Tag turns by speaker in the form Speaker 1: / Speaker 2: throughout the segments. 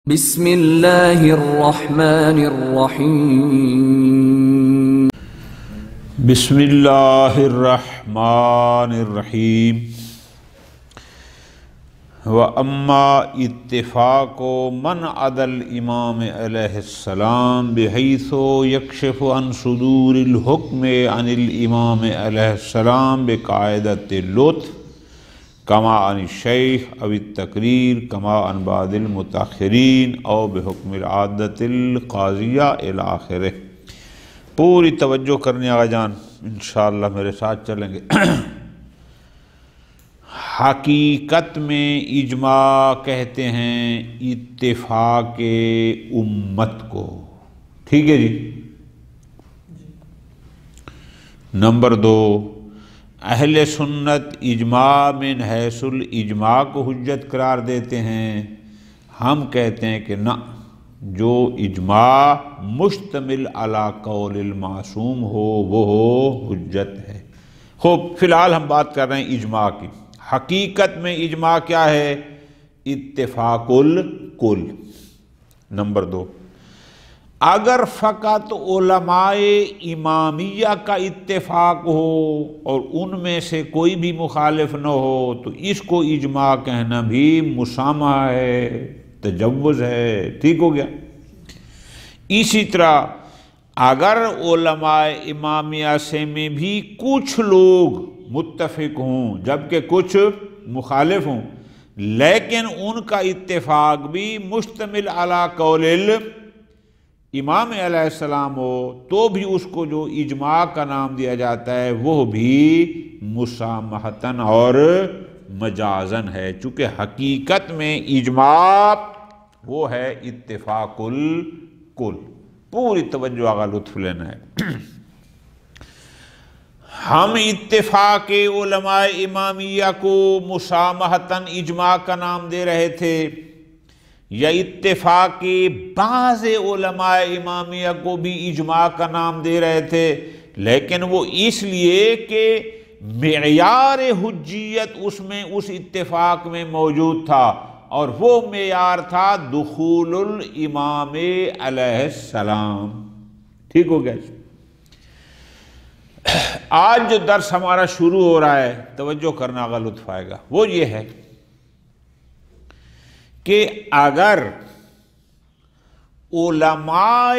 Speaker 1: بسم اللہ الرحمن الرحیم
Speaker 2: بسم اللہ الرحمن الرحیم وَأَمَّا اتفاق من عدا الامام علیہ السلام بحیث یکشف عن صدور الحکم عن الامام علیہ السلام بقاعدۃ اللطف کما عن الشیخ او التقریر کما عن بعض المتاخرین او بحکم العادۃ القاضیہ الی آخرہ۔ پوری توجہ کرنے آقا جان، انشاءاللہ میرے ساتھ چلیں گے۔ حقیقت میں اجماع کہتے ہیں اتفاق امت کو، ٹھیک ہے جی۔ نمبر 2، اہل سنت اجماع من حیث الاجماع کو حجت قرار دیتے ہیں۔ ہم کہتے ہیں کہ نہ، جو اجماع مشتمل علی قول المعصوم ہو وہ حجت ہے۔ خوب، فی الحال ہم بات کر رہے ہیں اجماع کی۔ حقیقت میں اجماع کیا ہے؟ اتفاق الکل۔ نمبر 2، اگر فقط علماء امامیہ کا اتفاق ہو اور ان میں سے کوئی بھی مخالف نہ ہو تو اس کو اجماع کہنا بھی مسامحہ ہے، تجوز ہے، ٹھیک ہو گیا۔ اسی طرح اگر علماء امامیہ سے میں بھی کچھ لوگ متفق ہوں جبکہ کچھ مخالف ہوں، لیکن ان کا اتفاق بھی مشتمل علی قول امام علیہ السلام ہو تو بھی اس کو جو اجماع کا نام دیا جاتا ہے وہ بھی مسامحتاً اور مجازاً ہے، چونکہ حقیقت میں اجماع وہ ہے اتفاق الکل۔ پوری توجہ آگا لطف لینا ہے۔ ہم اتفاق علماء امامیہ کو مسامحتاً اجماع کا نام دے رہے تھے، یا اتفاق بعض علماء امامیہ کو بھی اجماع کا نام دے رہے تھے، لیکن وہ اس لیے کہ معیار حجیت اس اتفاق میں موجود تھا، اور وہ معیار تھا دخول الامام علیہ السلام، ٹھیک ہو گیا۔ آج جو درس ہمارا شروع ہو رہا ہے، توجہ کرنا کا لطف آئے گا، وہ یہ ہے کہ اگر علماء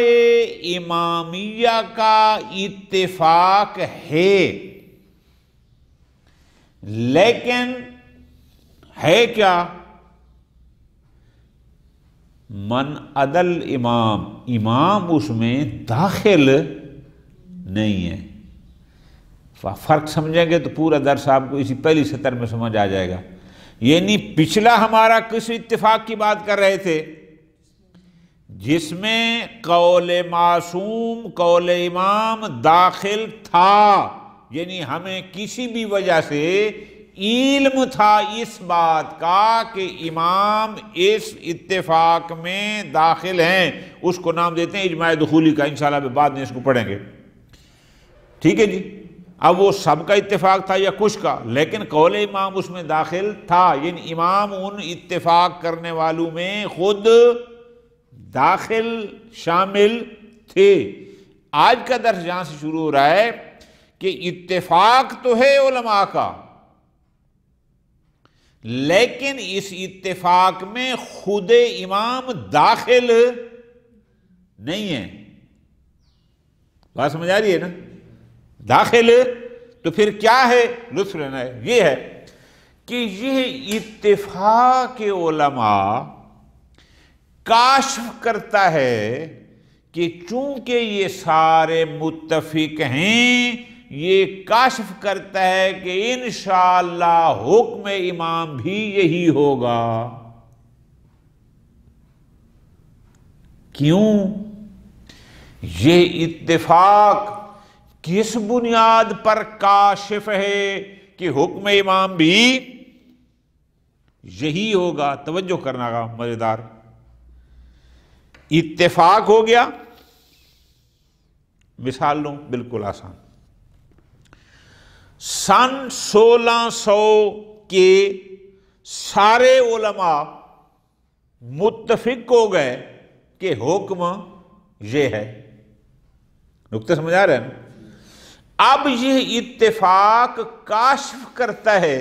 Speaker 2: امامیہ کا اتفاق ہے، لیکن ہے کیا؟ من عدل امام اس میں داخل نہیں ہے۔ فرق سمجھیں گے تو پورا درس آپ کو اسی پہلی سطر میں سمجھ آ جائے گا۔ یعنی پچھلا ہمارا کس اتفاق کی بات کر رہے تھے؟ جس میں قول معصوم، قول امام داخل تھا، یعنی ہمیں کسی بھی وجہ سے علم تھا اس بات کا کہ امام اس اتفاق میں داخل ہیں، اس کو نام دیتے ہیں اجماع دخولی کا۔ انشاءاللہ بعد میں اس کو پڑھیں گے، ٹھیک ہے جی۔ اب وہ سب کا اتفاق تھا یا کچھ کا، لیکن قول امام اس میں داخل تھا، یعنی امام ان اتفاق کرنے والوں میں خود داخل شامل تھے۔ آج کا درس جہاں سے شروع ہو رہا ہے کہ اتفاق تو ہے علماء کا، لیکن اس اتفاق میں خود امام داخل نہیں ہے۔ بات سمجھ آ رہی ہے نا؟ داخل تو پھر کیا ہے؟ لطف لینا ہے۔ یہ ہے کہ یہ اتفاق علماء کاشف کرتا ہے کہ چونکہ یہ سارے متفق ہیں، یہ کاشف کرتا ہے کہ انشاءاللہ حکم امام بھی یہی ہوگا۔ کیوں؟ یہ اتفاق کس بنیاد پر کاشف ہے کہ حکم امام بھی یہی ہوگا؟ توجہ کرنا گا، مزیدار اتفاق ہو گیا۔ مثال لوں، بالکل آسان۔ سن 1600 کے سارے علماء متفق ہو گئے کہ حکم یہ ہے. نقطہ سمجھ آ رہا ہے نا؟ اب یہ اتفاق کاشف کرتا ہے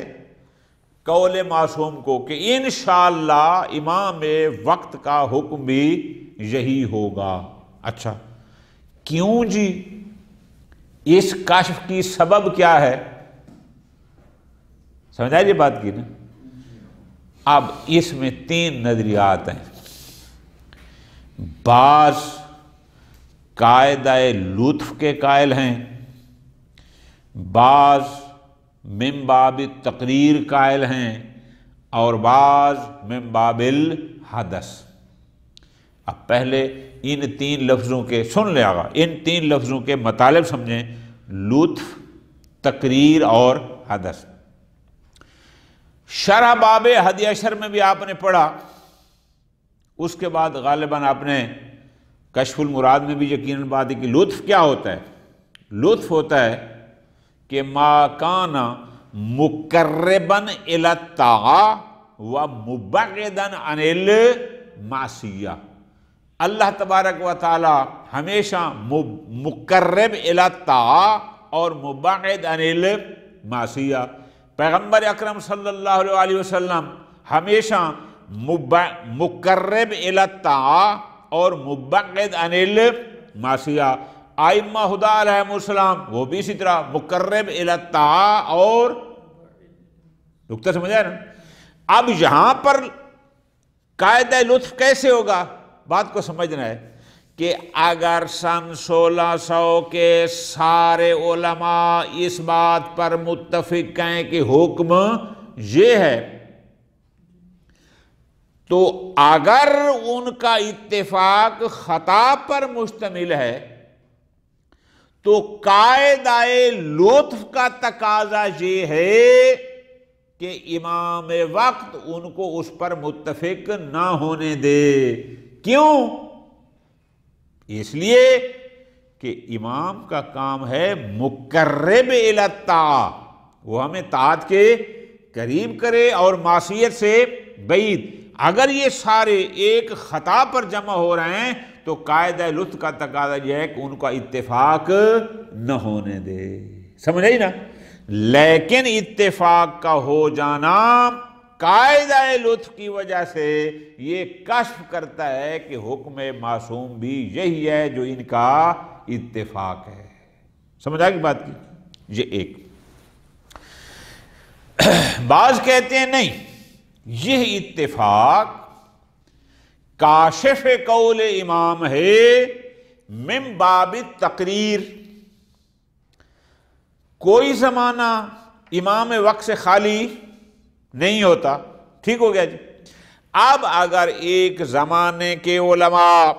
Speaker 2: قول معصوم کو کہ انشاءاللہ امام وقت کا حکم بھی یہی ہوگا. اچھا کیوں جی؟ اس کشف کی سبب کیا ہے؟ سمجھ آئی یہ بات کی نا؟ اب اس میں 3 نظریات ہیں. بعض قاعدہ لطف کے قائل ہیں، بعض من باب تقریر قائل ہیں، اور بعض من باب الحدث. اب پہلے ان 3 لفظوں کے سن لے آگا، ان 3 لفظوں کے مطالب سمجھیں: لطف، تقریر اور حدث. شرح باب ہدی عشر میں بھی آپ نے پڑھا، اس کے بعد غالباً آپ نے کشف المراد میں بھی یقیناً بات ہے کہ لطف کیا ہوتا ہے. لطف ہوتا ہے کہ ما کان مقربا الی الطاعہ و مبعدا عن المعصیہ. اللہ تبارک و تعالی ہمیشہ مقرب الی الطاعہ اور مبعد عن المعصیہ. پیغمبر اکرم صلی اللہ علیہ وسلم ہمیشہ مقرب الی الطاعہ اور مبعد عن المعصیہ. ائمہ ہدی علیہم السلام وہ بھی اسی طرح مقرب الی الطاعہ اور نقطہ سمجھ آیا نا؟ اب یہاں پر قاعدہ لطف کیسے ہوگا؟ بات کو سمجھنا ہے کہ اگر سن 1600 کے سارے علماء اس بات پر متفق ہیں کہ حکم یہ ہے، تو اگر ان کا اتفاق خطا پر مشتمل ہے تو قاعدہ لطف کا تقاضا یہ ہے کہ امام وقت ان کو اس پر متفق نہ ہونے دے. کیوں؟ اس لیے کہ امام کا کام ہے مقرب الی الطاعہ، وہ ہمیں طاعت کے قریب کرے اور معصیت سے بعید. اگر یہ سارے ایک خطا پر جمع ہو رہے ہیں تو قاعدہ لطف کا تقاضا یہ ہے کہ ان کا اتفاق نہ ہونے دے. سمجھ آئی نا؟ لیکن اتفاق کا ہو جانا قاعدہ لطف کی وجہ سے یہ کشف کرتا ہے کہ حکم معصوم بھی یہی ہے جو ان کا اتفاق ہے. سمجھ آئی بات کی؟ یہ ایک. بعض کہتے ہیں نہیں، یہ اتفاق کاشف قول امام ہے من باب تقریر. کوئی زمانہ امام وقت سے خالی نہیں ہوتا. ٹھیک ہو گیا جی. اب اگر ایک زمانے کے علماء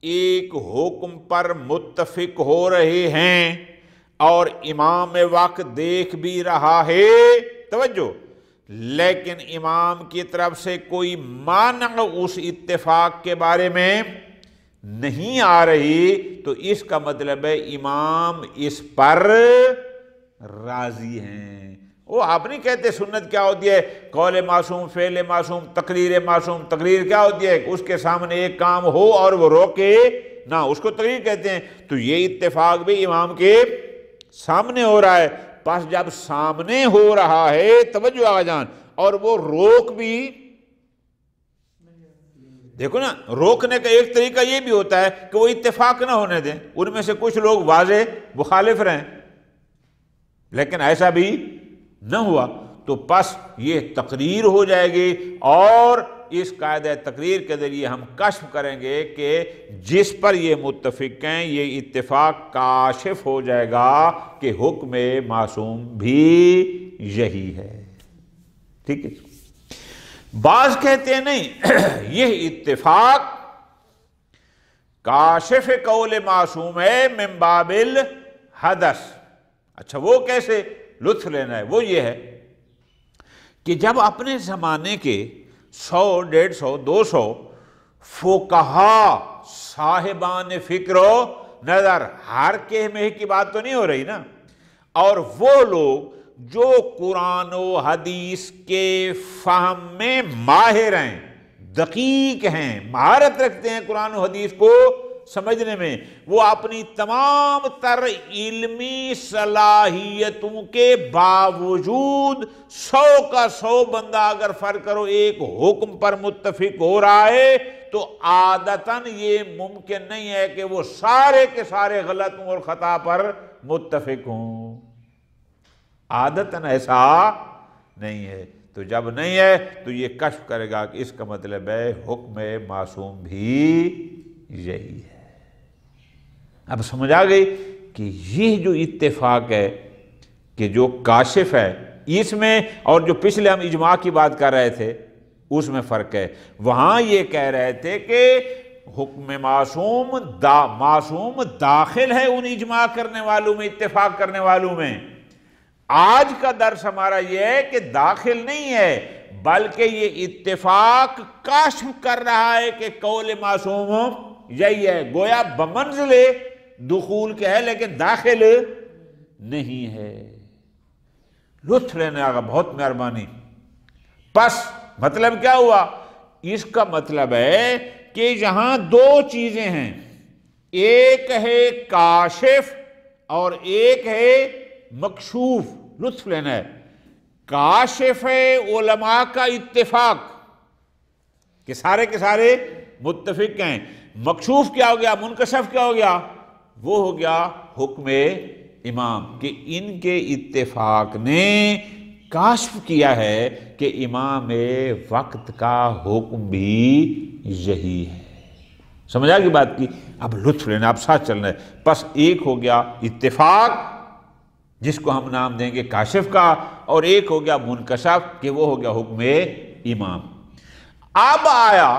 Speaker 2: ایک حکم پر متفق ہو رہے ہیں اور امام وقت دیکھ بھی رہا ہے، توجہ، لیکن امام کی طرف سے کوئی مانع اس اتفاق کے بارے میں نہیں آ رہی، تو اس کا مطلب ہے امام اس پر راضی ہیں. وہ آپ نہیں کہتے سنت کیا ہوتی ہے؟ قول معصوم، فعل معصوم، تقریر معصوم. تقریر کیا ہوتی ہے؟ اس کے سامنے ایک کام ہو اور وہ روکے نہ، اس کو تقریر کہتے ہیں. تو یہ اتفاق بھی امام کے سامنے ہو رہا ہے. پس جب سامنے ہو رہا ہے، توجہ آ جان، اور وہ روک بھی، دیکھو نا، روکنے کا ایک طریقہ یہ بھی ہوتا ہے کہ وہ اتفاق نہ ہونے دیں. ان میں سے کچھ لوگ واضح مخالف رہیں، لیکن ایسا بھی نہ ہوا، تو پس یہ تقریر ہو جائے گی، اور اس قاعدہ تقریر کے ذریعے ہم کشف کریں گے کہ جس پر یہ متفق ہیں یہ اتفاق کاشف ہو جائے گا کہ حکم معصوم بھی یہی ہے. ٹھیک ہے. بعض کہتے ہیں نہیں، یہ اتفاق کاشف قول معصوم ہے من باب الحدث. اچھا وہ کیسے لطف لینا ہے؟ وہ یہ ہے کہ جب اپنے زمانے کے 100، 150، 200 فقہا صاحبان فکر و نظر، ہر کہمے کی بات تو نہیں ہو رہی نا، اور وہ لوگ جو قرآن و حدیث کے فہم میں ماہر ہیں، دقیق ہیں، مہارت رکھتے ہیں قرآن و حدیث کو سمجھنے میں، وہ اپنی تمام تر علمی صلاحیتوں کے باوجود 100 کا 100 بندہ اگر فرض کرو ایک حکم پر متفق ہو رہا ہے تو عادتاً یہ ممکن نہیں ہے کہ وہ سارے کے سارے غلط اور خطا پر متفق ہوں، عادتاً ایسا نہیں ہے۔ تو جب نہیں ہے تو یہ کشف کرے گا کہ اس کا مطلب ہے حکم معصوم بھی یہی ہے۔ اب سمجھ آ گئی کہ یہ جو اتفاق ہے کہ جو کاشف ہے اس میں، اور جو پچھلے ہم اجماع کی بات کر رہے تھے اس میں فرق ہے۔ وہاں یہ کہہ رہے تھے کہ حکم معصوم داخل ہے ان اجماع کرنے والوں میں، اتفاق کرنے والوں میں۔ آج کا درس ہمارا یہ ہے کہ داخل نہیں ہے، بلکہ یہ اتفاق کاشف کر رہا ہے کہ قول معصوم یہی ہے، گویا بمنزل دخول کے ہے لیکن داخل نہیں ہے۔ لطف لینے آگا، بہت مہربانی۔ پس مطلب کیا ہوا؟ اس کا مطلب ہے کہ یہاں دو چیزیں ہیں، ایک ہے کاشف اور ایک ہے مکشوف۔ لطف لینا ہے، کاشف ہے علماء کا اتفاق کہ سارے کے سارے متفق ہیں، مکشوف کیا ہو گیا، منکشف کیا ہو گیا، وہ ہو گیا حکم امام، کہ ان کے اتفاق نے کاشف کیا ہے کہ امام وقت کا حکم بھی یہی ہے۔ سمجھا کی بات کی؟ اب لطف لینا، اب ساتھ چلنا ہے۔ پس ایک ہو گیا اتفاق جس کو ہم نام دیں گے کاشف کا، اور ایک ہو گیا منکشف کہ وہ ہو گیا حکم امام۔ اب آیا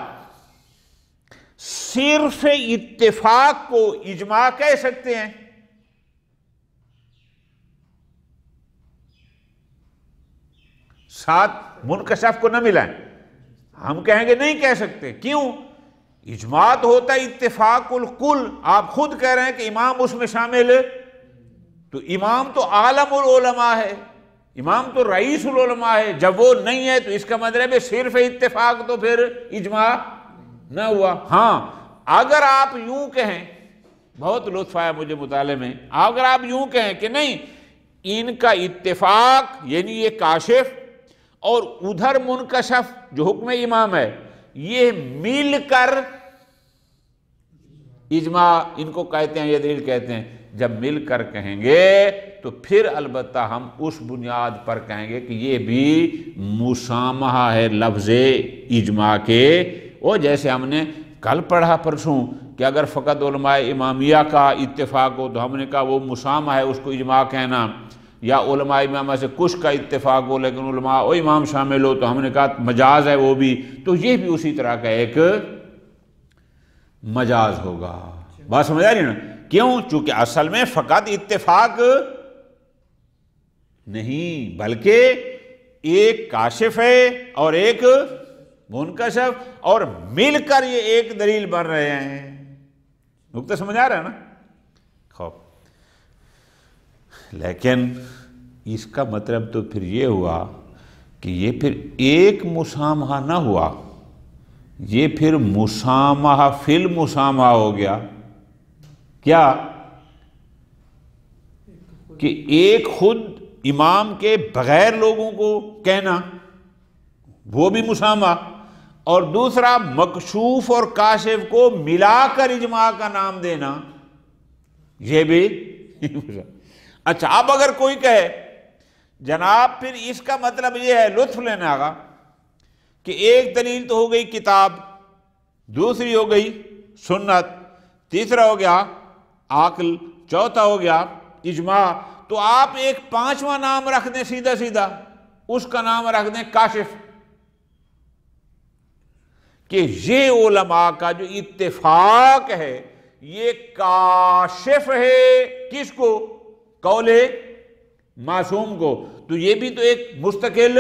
Speaker 2: صرف اتفاق کو اجماع کہہ سکتے ہیں؟ ساتھ منکشف کو نہ ملائیں، ہم کہیں گے نہیں کہہ سکتے۔ کیوں؟ اجماع تو ہوتا ہے اتفاق الکل، آپ خود کہہ رہے ہیں کہ امام اس میں شامل ہے، تو امام تو عالم العلماء ہے، امام تو رئیس العلماء ہے، جب وہ نہیں ہے تو اس کا مطلب ہے صرف اتفاق تو پھر اجماع نہ ہوا۔ ہاں اگر آپ یوں کہیں، بہت لطف آیا مجھے مطالعے میں، اگر آپ یوں کہیں کہ نہیں ان کا اتفاق یعنی یہ کاشف اور ادھر منکشف جو حکم امام ہے یہ مل کر اجماع ان کو کہتے ہیں، یہ دلیل کہتے ہیں، جب مل کر کہیں گے تو پھر البتہ ہم اس بنیاد پر کہیں گے کہ یہ بھی مسامحہ ہے لفظ اجماع کے۔ وہ جیسے ہم نے کل پڑھا پرسوں کہ اگر فقط علماء امامیہ کا اتفاق ہو تو ہم نے کہا وہ مسامحہ ہے، اس کو اجماع کہنا، یا علماء امامہ سے کچھ کا اتفاق ہو لیکن علماء و امام شامل ہو تو ہم نے کہا مجاز ہے وہ بھی، تو یہ بھی اسی طرح کا ایک مجاز ہوگا۔ بات سمجھ آ رہی ہے نا؟ کیوں؟ چونکہ اصل میں فقط اتفاق نہیں بلکہ ایک کاشف ہے اور ایک منکشف، اور مل کر یہ ایک دلیل بن رہے ہیں۔ نقطہ سمجھ آ رہا ہے نا؟ خوب، لیکن اس کا مطلب تو پھر یہ ہوا کہ یہ پھر ایک مسامحہ نہ ہوا، یہ پھر مسامحہ فی المسامحہ ہو گیا۔ کیا؟ کہ ایک خود امام کے بغیر لوگوں کو کہنا وہ بھی مسامحہ، اور دوسرا مکشوف اور کاشف کو ملا کر اجماع کا نام دینا یہ بھی۔ اچھا اب اگر کوئی کہے جناب پھر اس کا مطلب یہ ہے، لطف لینا آگا، کہ ایک دلیل تو ہو گئی کتاب، دوسری ہو گئی سنت، تیسرا ہو گیا عقل، چوتھا ہو گیا اجماع، تو آپ ایک پانچواں نام رکھ دیں سیدھا سیدھا، اس کا نام رکھ دیں کاشف، کہ یہ علماء کا جو اتفاق ہے یہ کاشف ہے کس کو؟ قول معصوم کو۔ تو یہ بھی تو ایک مستقل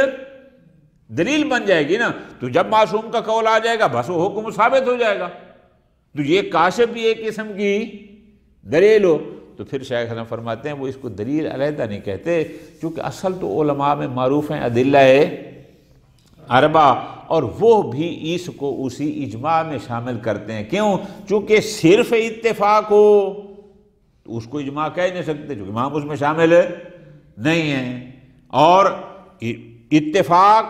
Speaker 2: دلیل بن جائے گی نا، تو جب معصوم کا قول آ جائے گا بس وہ حکم ثابت ہو جائے گا، تو یہ کاشف بھی ایک قسم کی دلیل ہو۔ تو پھر شیخ حسن فرماتے ہیں وہ اس کو دلیل علیحدہ نہیں کہتے، چونکہ اصل تو علماء میں معروف ہیں ادلہ اربع، اور وہ بھی اس کو اسی اجماع میں شامل کرتے ہیں. کیوں؟ چونکہ صرف اتفاق ہو تو اس کو اجماع کہہ نہیں سکتے، چونکہ امام اس میں شامل نہیں ہیں. اور اتفاق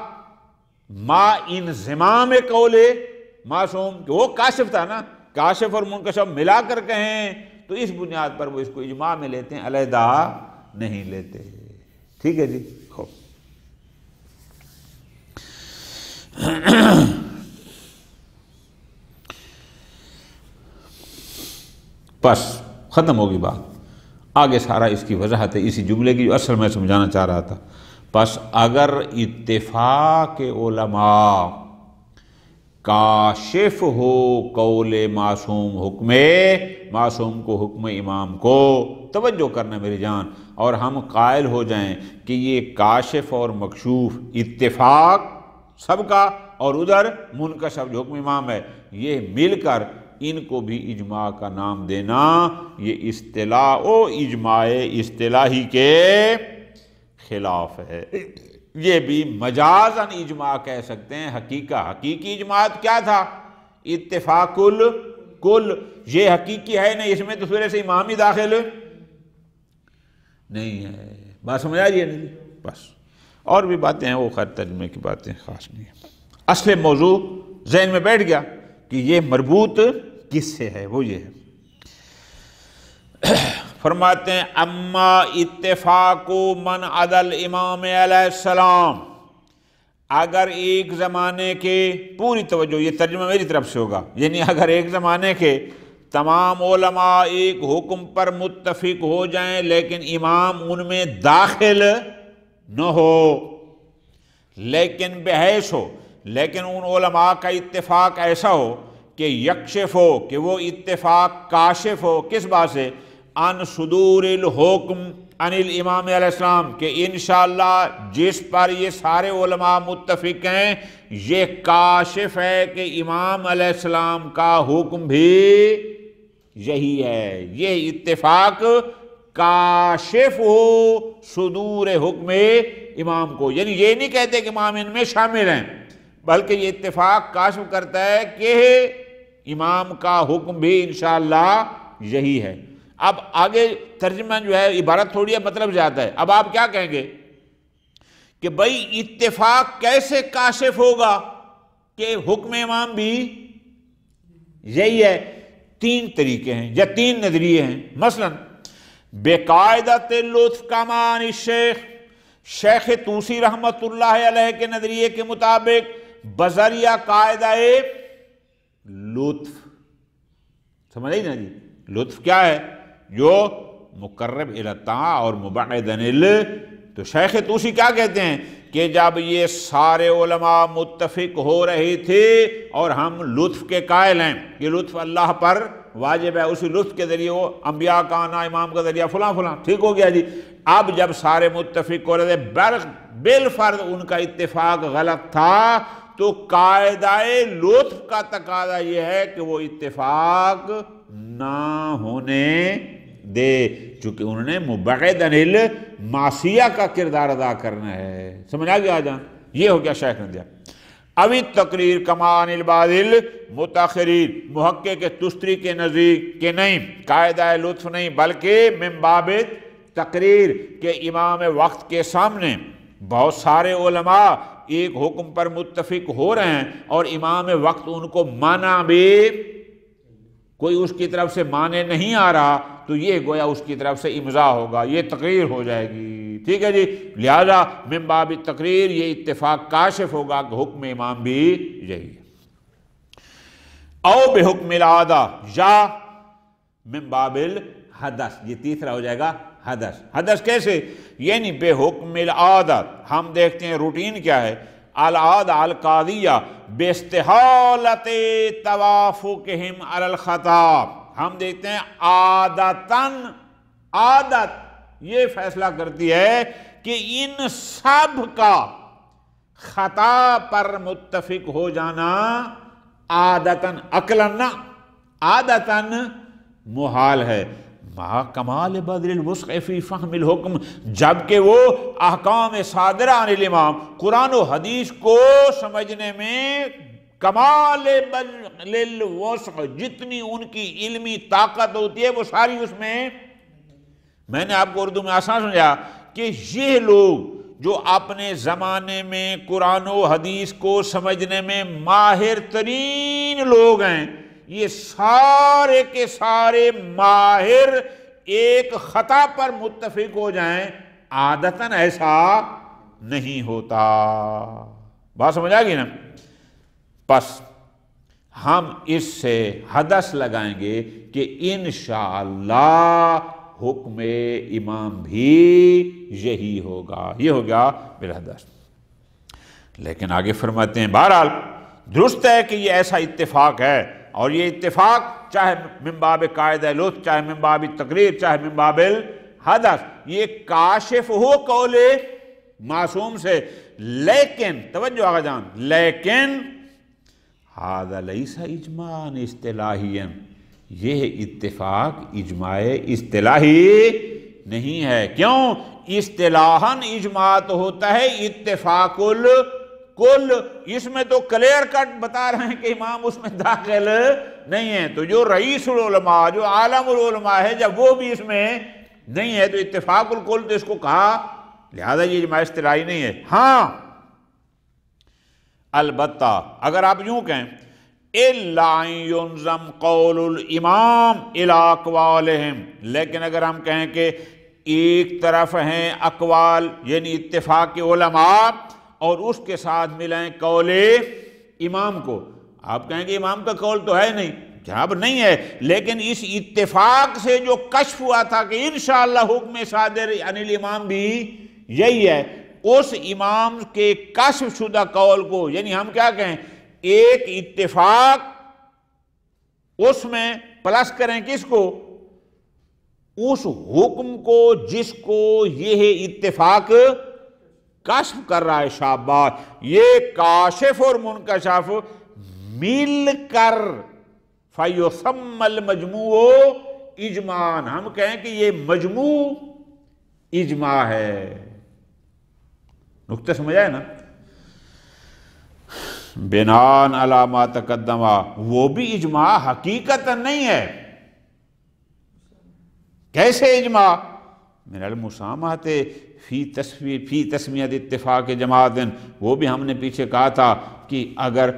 Speaker 2: ما انضمام قول معصوم، کہ وہ کاشف تھا نا، کاشف اور منکشف ملا کر کہیں تو اس بنیاد پر وہ اس کو اجماع میں لیتے ہیں، علیحدہ نہیں لیتے. ٹھیک ہے جی. خوب. بس ختم ہوگی بات. آگے سارا اس کی وضاحت ہے اسی جملے کی جو اصل میں سمجھانا چاہ رہا تھا. بس اگر اتفاق علماء کاشف ہو قول معصوم، حکم معصوم کو، حکم امام کو، توجہ کرنا میری جان، اور ہم قائل ہو جائیں کہ یہ کاشف اور مکشوف اتفاق سب کا، اور ادھر منکشف جو حکم امام ہے، یہ مل کر ان کو بھی اجماع کا نام دینا، یہ اصطلاح و اجماع اصطلاحی کے خلاف ہے. یہ بھی مجازاً اجماع کہہ سکتے ہیں. حقیقی اجماع کیا تھا؟ اتفاق الکل. یہ حقیقی ہے نہیں، اس میں تو سورہ سے امام ہی داخل نہیں ہے. بات سمجھ آ رہی ہے نہیں؟ بس اور بھی باتیں ہیں، وہ خیر ترجمے کی باتیں خاص نہیں ہیں. اصل موضوع ذہن میں بیٹھ گیا کہ یہ مربوط کس سے ہے، وہ یہ ہے. فرماتے ہیں اما اتفاق من عدل امام علیہ السلام، اگر ایک زمانے کے، پوری توجہ یہ ترجمہ میری طرف سے ہوگا، یعنی اگر ایک زمانے کے تمام علماء ایک حکم پر متفق ہو جائیں لیکن امام ان میں داخل نہ ہو، لیکن بحیث ہو، لیکن ان علماء کا اتفاق ایسا ہو کہ یکشف ہو، کہ وہ اتفاق کاشف ہو، کس بات سے؟ ان صدور الحکم عن الامام علیہ السلام، کہ انشاءاللہ جس پر یہ سارے علماء متفق ہیں یہ کاشف ہے کہ امام علیہ السلام کا حکم بھی یہی ہے. یہ اتفاق کاشف ہو صدور حکم امام کو، یعنی یہ نہیں کہتے کہ امام ان میں شامل ہیں، بلکہ یہ اتفاق کاشف کرتا ہے کہ امام کا حکم بھی انشاءاللہ یہی ہے. اب آگے ترجمہ جو ہے عبارت تھوڑی ہے، مطلب زیادہ ہے. اب آپ کیا کہیں گے کہ بھئی اتفاق کیسے کاشف ہوگا کہ حکم امام بھی یہی ہے؟ تین طریقے ہیں یا تین نظریے ہیں. مثلا بقاعدۃ اللطف کمان الشیخ، شیخ طوسی رحمت اللہ علیہ کے نظریے کے مطابق بذریعہ قاعدہ لطف. سمجھ آئی نا جی؟ لطف کیا ہے؟ جو مقرب الی الطاعہ اور مبعد عن تو شیخ طوسی کیا کہتے ہیں کہ جب یہ سارے علماء متفق ہو رہے تھے اور ہم لطف کے قائل ہیں کہ لطف اللہ پر واجب ہے، اسی لطف کے ذریعے وہ انبیاء کا آنا، امام کا ذریعہ فلاں فلاں، ٹھیک ہو گیا جی. اب جب سارے متفق ہو رہے تھے، بالفرض ان کا اتفاق غلط تھا، تو قاعدہ لطف کا تقاضا یہ ہے کہ وہ اتفاق نہ ہونے دے، چونکہ انہوں نے مبعد عن المعصیہ کا کردار ادا کرنا ہے. سمجھ آ گیا جان؟ یہ ہو گیا شیخ نے دیا. ابھی تقریر کما عن البعض المتاخرین، محقق کے تستری کے نزدیک کہ نہیں، قاعدہ لطف نہیں بلکہ من باب تقریر، کہ امام وقت کے سامنے بہت سارے علماء ایک حکم پر متفق ہو رہے ہیں اور امام وقت ان کو مانا بھی کوئی اس کی طرف سے مانے نہیں آ رہا، تو یہ گویا اس کی طرف سے امضاء ہوگا، یہ تقریر ہو جائے گی. ٹھیک ہے جی؟ لہذا من باب تقریر یہ اتفاق کاشف ہوگا کہ حکم امام بھی یہی ہے. او بحکم العادہ، یا من باب الحدث، یہ تیسرا ہو جائے گا حدث. حدث کیسے؟ یعنی بے حکم العادہ، ہم دیکھتے ہیں روٹین کیا ہے، العادہ القاضیہ باستحالت توافقہم علی الخطا. ہم دیکھتے ہیں عادت یہ فیصلہ کرتی ہے کہ ان سب کا خطا پر متفق ہو جانا عادتاً، عقلاً نہ، عادتاً محال ہے. مع کمال بذل الوسع فی فہم الحکم، جبکہ وہ احکام صادرہ عن الامام قرآن و حدیث کو سمجھنے میں کمال بذل الوسع، جتنی ان کی علمی طاقت ہوتی ہے وہ ساری اس میں نے آپ کو اردو میں آسان سمجھا کہ یہ لوگ جو اپنے زمانے میں قرآن و حدیث کو سمجھنے میں ماہر ترین لوگ ہیں، یہ سارے کے سارے ماہر ایک خطا پر متفق ہو جائیں، عادتاً ایسا نہیں ہوتا۔ بات سمجھ آ گئی نا؟ پس ہم اس سے حدث لگائیں گے کہ انشاءاللہ حکم امام بھی یہی ہوگا، یہ ہو گیا بالحدث۔ لیکن آگے فرماتے ہیں بہرحال درست ہے کہ یہ ایسا اتفاق ہے، اور یہ اتفاق چاہے من باب قاعدہ لطف، چاہے من باب تقریر، چاہے من باب الحدث، یہ کاشف ہو قول معصوم سے، لیکن توجہ آقا جان، لیکن ھذا لیس اجماعا اصطلاحیا، یہ اتفاق اجماع اصطلاحی نہیں ہے۔ کیوں؟ اصطلاحاً اجماع تو ہوتا ہے اتفاق الکل، اس میں تو کلیئر کٹ بتا رہے ہیں کہ امام اس میں داخل نہیں ہے، تو جو رئیس العلماء، جو عالم العلماء ہے، جب وہ بھی اس میں نہیں ہے تو اتفاق الکل تو اس کو کہا، لہذا یہ اجماع اصطلاحی نہیں ہے۔ ہاں البتہ اگر آپ یوں کہیں إِلَّا أَن يُنْظَمْ قَوْلُ الْإِمَامِ إِلَىٰ أَقْوَالِهِمْ، لیکن اگر ہم کہیں کہ ایک طرف ہیں اقوال یعنی اتفاق علماء اور اس کے ساتھ ملائیں قول امام کو، آپ کہیں کہ امام کا قول تو ہے نہیں، جناب نہیں ہے، لیکن اس اتفاق سے جو کشف ہوا تھا کہ انشاءاللہ حکم صادر عن الامام بھی یہی ہے، اس امام کے کشف شدہ قول کو، یعنی ہم کیا کہیں ایک اتفاق اس میں پلس کریں کس کو؟ اس حکم کو جس کو یہ اتفاق کشف کر رہا ہے، شاباش، یہ کاشف اور منکشف مل کر فَيُسَمَّ الْمَجْمُوعُ اجماعاً، ہم کہیں کہ یہ مجموع اجماع ہے۔ نکتہ سمجھ آئے نا؟ بناءً علی ما تقدم، وہ بھی اجماع حقیقت نہیں ہے۔ کیسے اجماع؟ من المسامحۃ فی تسمیۃ اتفاق جماعت، وہ بھی ہم نے پیچھے کہا تھا کہ اگر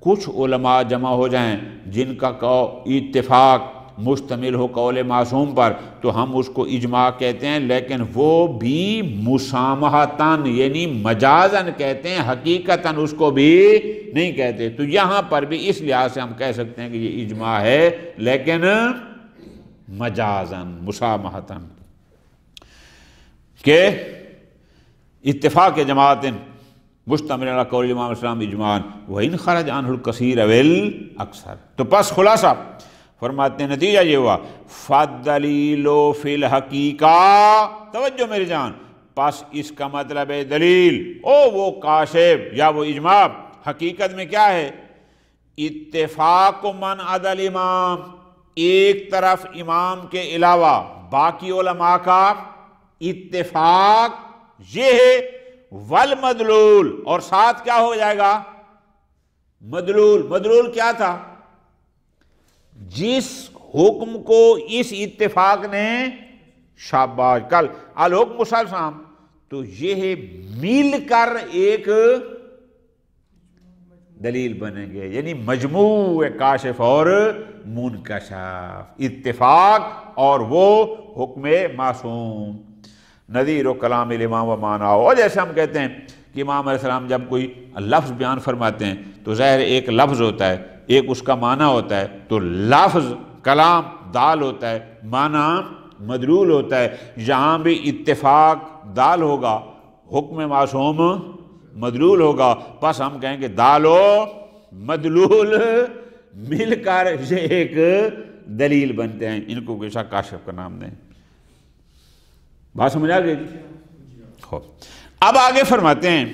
Speaker 2: کچھ علماء جمع ہو جائیں جن کا اتفاق مشتمل ہو قول معصوم پر تو ہم اس کو اجماع کہتے ہیں، لیکن وہ بھی مسامحتاً یعنی مجازاً کہتے ہیں، حقیقتاً اس کو بھی نہیں کہتے۔ تو یہاں پر بھی اس لحاظ سے ہم کہہ سکتے ہیں کہ یہ اجماع ہے لیکن مجازاً، مسامحتاً، کہ اتفاق جماعت مشتمل علی قول امام اسلام اجماعاً وَإِنْ خَرَجَ عَنْهُ الْكَثِيرُ وَالْأَكْثَرُ، تو پس خلاصہ فرماتے ہیں نتیجہ یہ ہوا فَالدَّلِيلُ فِي الْحَقِيقَةِ، توجہ میری جان، پس اس کا مطلب ہے دلیل وہ کاشف یا وہ اجماع حقیقت میں کیا ہے؟ اتفاق من عدا الامام، ایک طرف امام کے علاوہ باقی علماء کا اتفاق یہ ہے، والمدلول، اور ساتھ کیا ہو جائے گا؟ مدلول کیا تھا؟ جس حکم کو اس اتفاق نے شاباش کل الحکم مسلسل، تو یہ مل کر ایک دلیل بنیں گے، یعنی مجموع کاشف اور منکشف، اتفاق اور وہ حکم معصوم، نظیر و کلام الامام و معنیٰ۔ اور جیسے ہم کہتے ہیں کہ امام علیہ السلام جب کوئی لفظ بیان فرماتے ہیں تو ظاہر ایک لفظ ہوتا ہے، ایک اس کا معنی ہوتا ہے، تو لفظ کلام دال ہوتا ہے، معنی مدلول ہوتا ہے، یہاں بھی اتفاق دال ہوگا، حکم معصوم مدلول ہوگا، پس ہم کہیں کہ دال و مدلول مل کر یہ ایک دلیل بنتے ہیں، ان کو کیسا کاشف کا نام دیں۔ بات سمجھ آ گئی؟ اب آگے فرماتے ہیں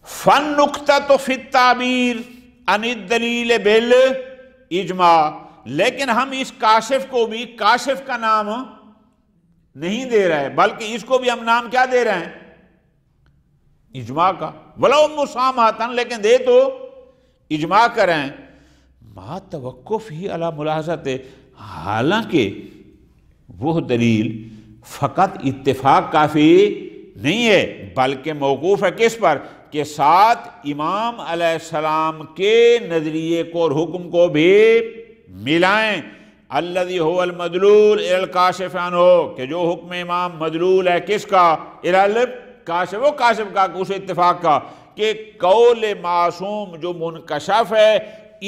Speaker 2: فَالنُّقْطَةُ فِي التَّعْبِيرِ عَنِ الدَّلِيلِ بِالْإِجْمَاعِ، لیکن ہم اس کاشف کو بھی کاشف کا نام نہیں دے رہے، بلکہ اس کو بھی ہم نام کیا دے رہے ہیں؟ اجماع کا۔ ولو مسامحتن، لیکن دے تو اجماع کریں، ما توقف ہی علی ملاحظت، حالانکہ وہ دلیل فقط اتفاق کافی نہیں ہے، بلکہ موقوف ہے کس پر؟ کہ ساتھ امام علیہ السلام کے نظریے کو اور حکم کو بھی ملائیں، الذی هو المدلول الی الکاشف عنہ، کہ جو حکم امام مدلول ہے کس کا؟ الی الکاشف، وہ کاشف کا، اس اتفاق کا، کہ قول معصوم جو منکشف ہے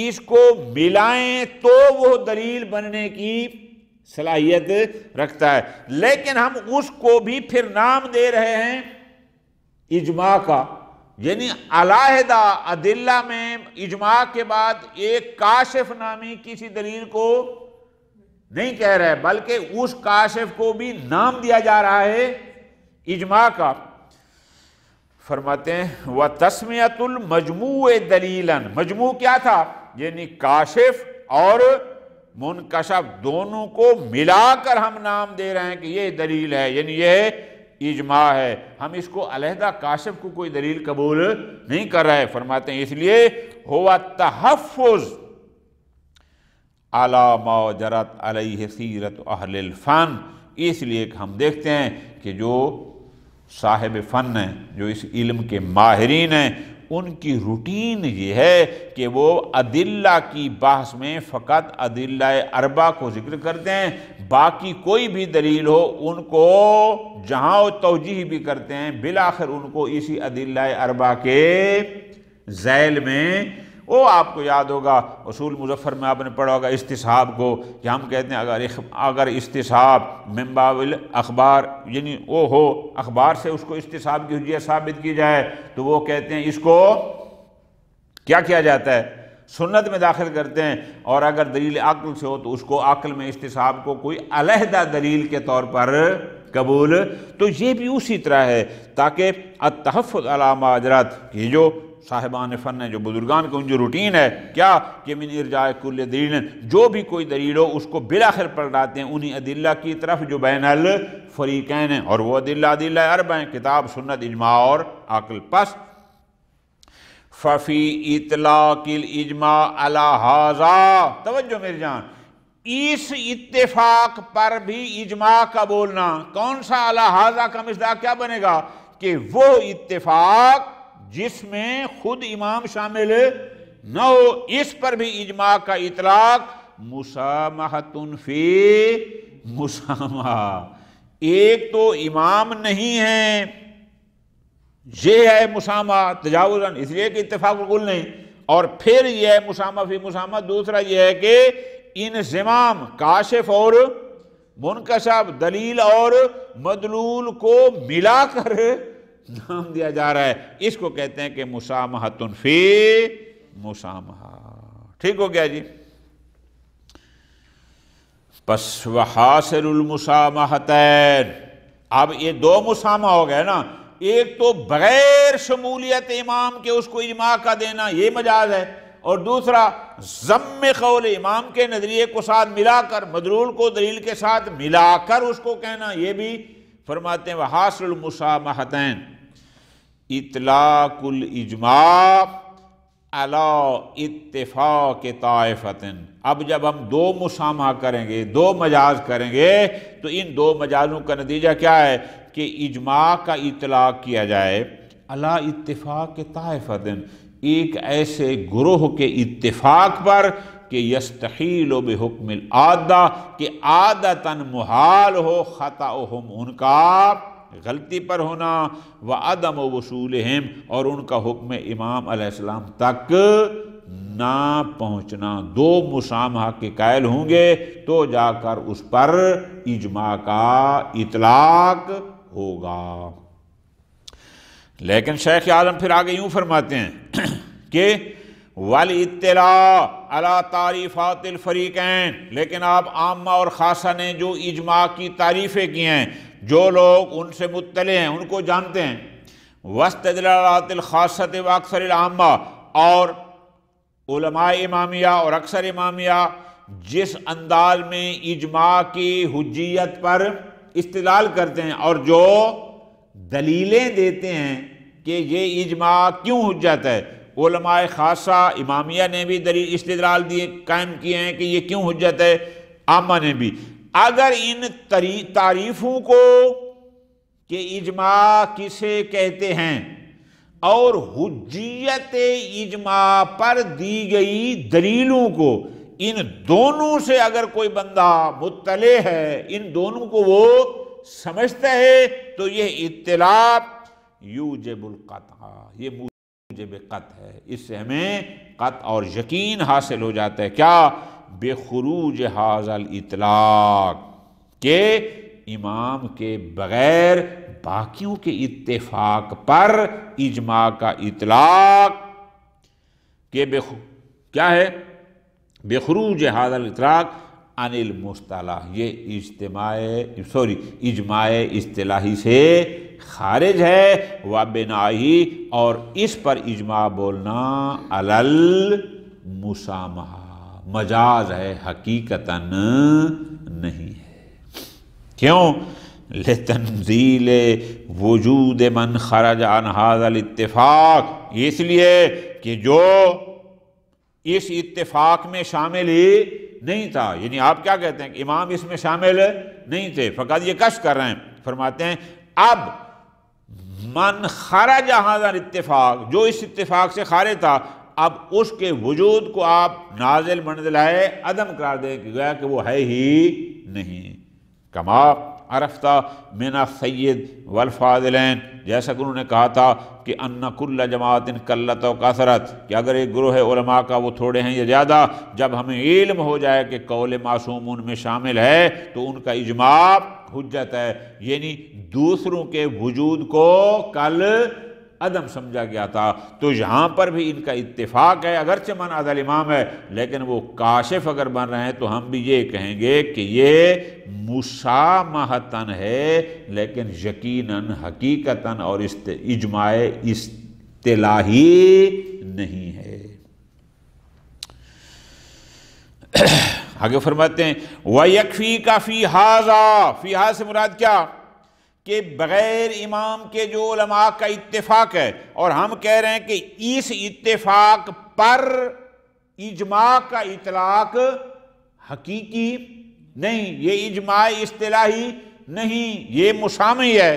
Speaker 2: اس کو ملائیں تو وہ دلیل بننے کی صلاحیت رکھتا ہے۔ لیکن ہم اس کو بھی پھر نام دے رہے ہیں اجماع کا، یعنی علیحدہ ادلہ میں اجماع کے بعد ایک کاشف نامی کسی دلیل کو نہیں کہہ رہے، بلکہ اس کاشف کو بھی نام دیا جا رہا ہے اجماع کا۔ فرماتے ہیں وَتَسْمِيَةُ الْمَجْمُوعِ دَلِيلًا، مجموع کیا تھا؟ یعنی کاشف اور منکشف دونوں کو ملا کر ہم نام دے رہے ہیں کہ یہ دلیل ہے، یعنی یہ اجماع ہے، ہم اس کو علیحدہ کاشف کو کوئی دلیل قبول نہیں کر رہے۔ فرماتے ہیں اس لیے ہوا تحفظ علی ما جرت علیہ سیرت اہل الفن، اس لیے کہ ہم دیکھتے ہیں کہ جو صاحب فن ہیں، جو اس علم کے ماہرین ہیں، ان کی روٹین یہ ہے کہ وہ ادلہ کی بحث میں فقط ادلہ اربع کو ذکر کرتے ہیں، باقی کوئی بھی دلیل ہو ان کو جہاں وہ توجیح بھی کرتے ہیں، بالآخر ان کو اسی ادلہ اربع کے ذیل میں، وہ آپ کو یاد ہوگا اصول مظفر میں آپ نے پڑھا ہوگا استصحاب کو، کہ ہم کہتے ہیں اگر استصحاب من باب الاخبار، یعنی وہ ہو اخبار سے اس کو استصحاب کی حجیت ثابت کی جائے، تو وہ کہتے ہیں اس کو کیا کیا جاتا ہے؟ سنت میں داخل کرتے ہیں، اور اگر دلیل عقل سے ہو تو اس کو عقل میں استصحاب کو کوئی علیحدہ دلیل کے طور پر قبول۔ تو یہ بھی اسی طرح ہے، تاکہ التحفظ علی ما جرت، یہ جو صاحبان فن ہیں، جو بزرگان کو ان جو روٹین ہے کیا کہ من ارجاء کل دلیل، جو بھی کوئی دلیل ہو اس کو بالآخر پلٹاتے ہیں انہی ادلہ کی طرف جو بین الفریقین ہیں، اور وہ ادلہ اربع ہیں، کتاب، سنت، اجماع اور عقل۔ پس ففی اطلاق الاجماع علی ھذا، توجہ میری جان، اس اتفاق پر بھی اجماع کا بولنا، کون سا علی ھذا کا مصداق کیا بنے گا؟ کہ وہ اتفاق جس میں خود امام شامل نہ ہو، اس پر بھی اجماع کا اطلاق مسامحۃ فی مسامحہ، ایک تو امام نہیں ہے، یہ ہے مسامحہ تجاوزاً، اس لیے کہ اتفاق بالکل نہیں، اور پھر یہ ہے مسامحہ فی مسامحہ، دوسرا یہ ہے کہ انضمام کاشف اور منکشف، دلیل اور مدلول کو ملا کر نام دیا جا رہا ہے، اس کو کہتے ہیں کہ مسامحۃ فی مسامحہ۔ ٹھیک ہو گیا جی؟ پس وحاصل المسامحتین، اب یہ دو مسامحہ ہو گئے نا، ایک تو بغیر شمولیت امام کے اس کو اجماع کا دینا، یہ مجاز ہے، اور دوسرا ضم قول امام کے نظریے کو ساتھ ملا کر، مدلول کو دلیل کے ساتھ ملا کر اس کو کہنا، یہ بھی فرماتے ہیں وحاصل المسامحتین اطلاق الاجماع علی اتفاق طائفۃ۔ اب جب ہم دو مسامحہ کریں گے، دو مجاز کریں گے، تو ان دو مجازوں کا نتیجہ کیا ہے؟ کہ اجماع کا اطلاق کیا جائے علی اتفاق طائفۃ، ایک ایسے گروہ کے اتفاق پر کہ یستحیل بحکم العادہ، کہ عادتاً محال ہو خطأہم، ان کا غلطی پر ہونا، وعدم وصولہم، اور ان کا حکم امام علیہ السلام تک نہ پہنچنا۔ دو مسامحہ کے قائل ہوں گے تو جا کر اس پر اجماع کا اطلاق ہوگا۔ لیکن شیخ اعظم پھر آگے یوں فرماتے ہیں کہ وَالِاطِّلَاعُ عَلَىٰ تَعْرِیفَاتِ الْفَرِیقَین، لیکن آپ عامہ اور خاصہ نے جو اجماع کی تعریفیں کی ہیں، جو لوگ ان سے مطلع ہیں، ان کو جانتے ہیں، وَاسْتِدْلَالَاتِ الْخَاصَّةِ وَأَكْثَرِ الْعَامَّةِ، اور علماء امامیہ اور اکثر امامیہ جس انداز میں اجماع کی حجیت پر استدلال کرتے ہیں اور جو دلیلیں دیتے ہیں کہ یہ اجماع کیوں حجت ہے، علماء خاصہ امامیہ نے بھی دلیل استدلال دیے قائم کیے ہیں کہ یہ کیوں حجت ہے، عامہ نے بھی۔ اگر ان تعریفوں کو کہ اجماع کسے کہتے ہیں اور حجیت اجماع پر دی گئی دلیلوں کو، ان دونوں سے اگر کوئی بندہ مطلع ہے، ان دونوں کو وہ سمجھتا ہے، تو یہ اطلاع یوجب القطع، یہ موجب قطع ہے۔ اس سے ہمیں قطع اور یقین حاصل ہو جاتا ہے، کیا؟ بخروج ھذا الاطلاق، کہ امام کے بغیر باقیوں کے اتفاق پر اجماع کا اطلاق کہ کیا ہے؟ بخروج ھذا الاطلاق عن المصطلح، یہ اجماع اصطلاحی سے خارج ہے، وبنائی، اور اس پر اجماع بولنا علی المسامحہ، مجاز ہے، حقیقتاً نہیں ہے۔ کیوں؟ لتنزیل وجود من خرج عن ھذا الاتفاق، اس لیے کہ جو اس اتفاق میں شامل ہی نہیں تھا، یعنی آپ کیا کہتے ہیں کہ امام اس میں شامل نہیں تھے، فقط یہ کشف کر رہے ہیں۔ فرماتے ہیں اب من خرج ھذا الاتفاق، جو اس اتفاق سے خارج تھا، اب اس کے وجود کو آپ نازل منزلہ عدم قرار دیں کہ گویا کہ وہ ہے ہی نہیں۔ کما عرفت من السید والفاضلین، جیسا کہ انہوں نے کہا تھا کہ ان کل جماعت قلت و کثرت، کہ اگر ایک گروہ علماء کا وہ تھوڑے ہیں یا زیادہ، جب ہمیں علم ہو جائے کہ قول معصوم ان میں شامل ہے تو ان کا اجماع حجت ہے، یعنی دوسروں کے وجود کو کل عدم سمجھا گیا تھا، تو یہاں پر بھی ان کا اتفاق ہے، اگرچہ من عدل امام ہے لیکن وہ کاشف اگر بن رہے ہیں تو ہم بھی یہ کہیں گے کہ یہ مسامحتاً ہے، لیکن یقیناً حقیقتاً اور اجماع اصطلاحی نہیں ہے۔ آگے فرماتے ہیں وَيَكْفِيكَ فِي هَذَا، فی ہذا سے مراد کیا؟ کہ بغیر امام کے جو علماء کا اتفاق ہے، اور ہم کہہ رہے ہیں کہ اس اتفاق پر اجماع کا اطلاق حقیقی نہیں، یہ اجماع اصطلاحی نہیں، یہ مسامحی ہے،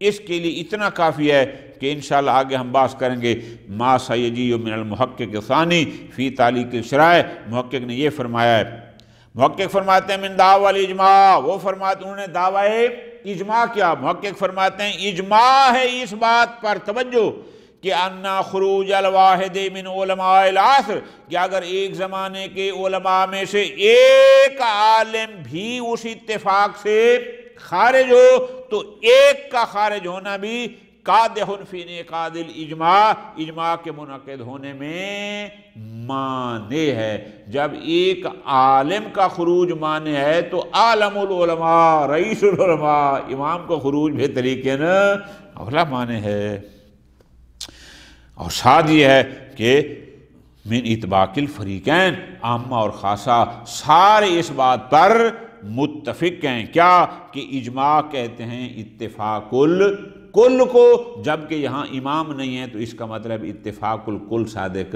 Speaker 2: اس کے لیے اتنا کافی ہے کہ انشاءاللہ آگے ہم بات کریں گے۔ ما سیجی من المحقق ثانی فی تعلیق الشرائع، محقق نے یہ فرمایا ہے، محقق فرماتے ہیں من دعوی الاجماع، وہ فرماتے انہوں نے دعوی اجماع کیا، محقق فرماتے ہیں اجماع ہے اس بات پر، توجہ، کہ انا خروج الواحد من علماء العصر، کہ اگر ایک زمانے کے علماء میں سے ایک عالم بھی اس اتفاق سے خارج ہو تو ایک کا خارج ہونا بھی قادح فی انعقاد الاجماع، اجماع کے منعقد ہونے میں مانع ہے۔ جب ایک عالم کا خروج مانع ہے تو عالم العلماء، رئیس العلماء، امام کو خروج بھی طریقے اولا مانع ہے۔ اور ساتھ یہ ہے کہ من اطباق الفریقین، عامہ اور خاصہ سارے اس بات پر متفق ہیں، کیا؟ کہ اجماع کہتے ہیں اتفاق الکل کو، جبکہ یہاں امام نہیں ہے تو اس کا مطلب اتفاق الکل صادق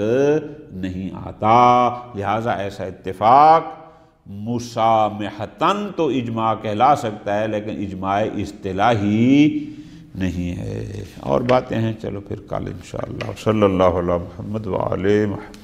Speaker 2: نہیں آتا، لہٰذا ایسا اتفاق مسامحتاً تو اجماع کہلا سکتا ہے لیکن اجماع اصطلاحی نہیں ہے۔ اور باتیں ہیں، چلو پھر کل انشاءاللہ۔ صلی اللہ علیہ محمد وآلہ محمد۔